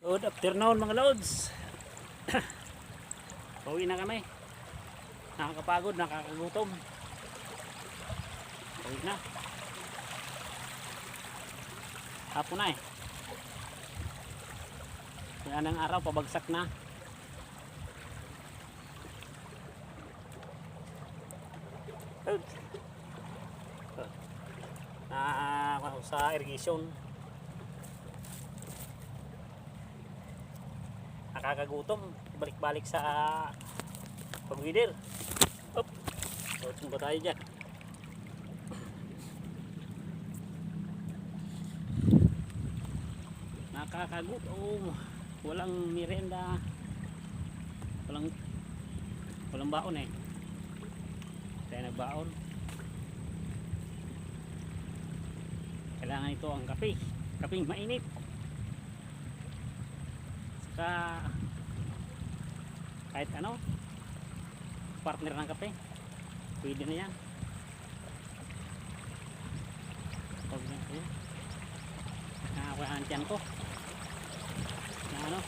Good afternoon mga lods. Pauwi na kami. Nakakapagod, nakakagutom. Pauwi na. Hapon na eh. Kaya ng araw pabagsak na. Sa irrigation. Nakakagutom, balik-balik sa pag-weeder. Op, tumba tayo dyan. Nakakagutom, walang merienda, walang baon eh. Kaya nagbaon. Kailangan ito ang kape, kapeng mainit. Saka kahit ano, partner ng kape, pwede na yan. Huwag na ito. Nakakuhaan tiyan ko na ano,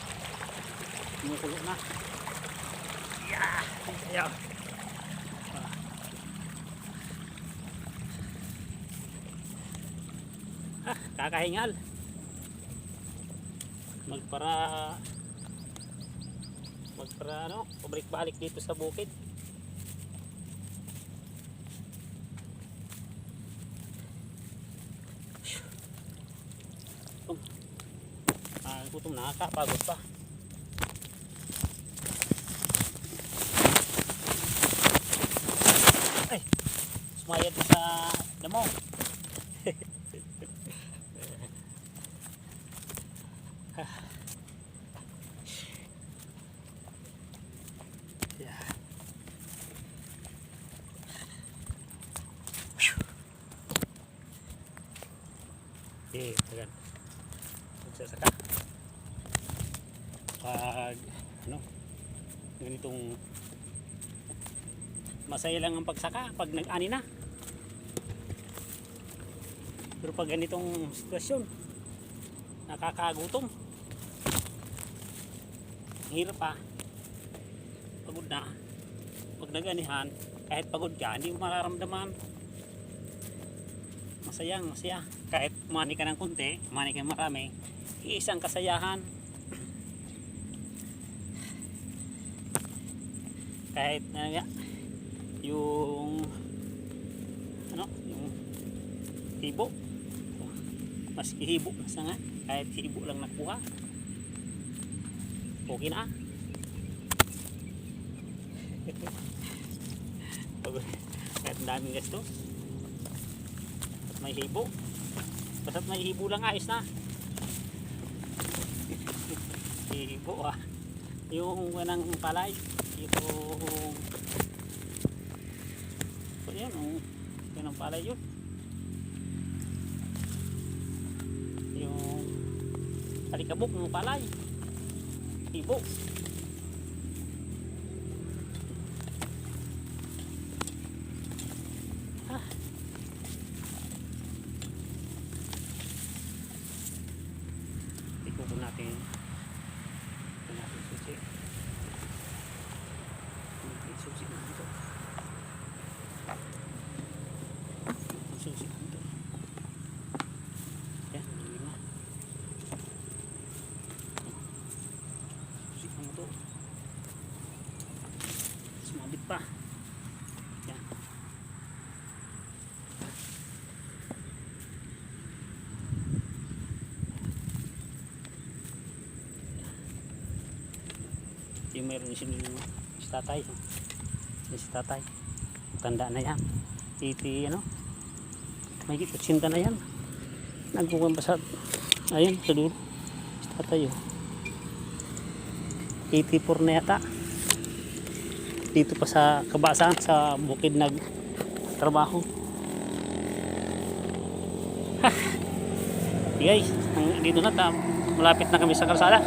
kumukulo na. Yeah. Kakahingal. Magpara ano, pabalik-balik dito sa bukid. Gutom, nakakapagod pa. Ay, sumayad sa damo. Tagan. Magsasaka. Pag ano, ganitong masaya lang ang pagsaka pag nag-ani na. Pero pag ganitong sitwasyon, nakakagutom. Hirap pa. Pagod na. Pag nag-anihan, kahit pagod ka, hindi mo mararamdaman. Masaya. Kahit mani ka ng kunti, mani ka marami, isang kasayahan. Kahit yung ano, yung hibo, mas hibo na nga, kahit hibo lang nakuha, okay na. Kahit daming gastos, may hibo, basta't may hibo lang, ayos na. Hibo yung wanang palay, yung yan, yan ang palay yun, yung talikabok ng palay, hibo. Ikupo natin susi. Susi na dito. Susi na dito. Yan, lima. Susi na dito. Sumabit pa. Yan. Yung meron si tatay. Si tatay. Tanda na yan. Ano? May 80 na yan. Nagbukan pa sa ayun, sa dulo. Si tatay yun. 84 na yata. Dito pa sa Kabasan, sa bukid nagtrabaho. Guys, dito na malapit na kami sa kalsada.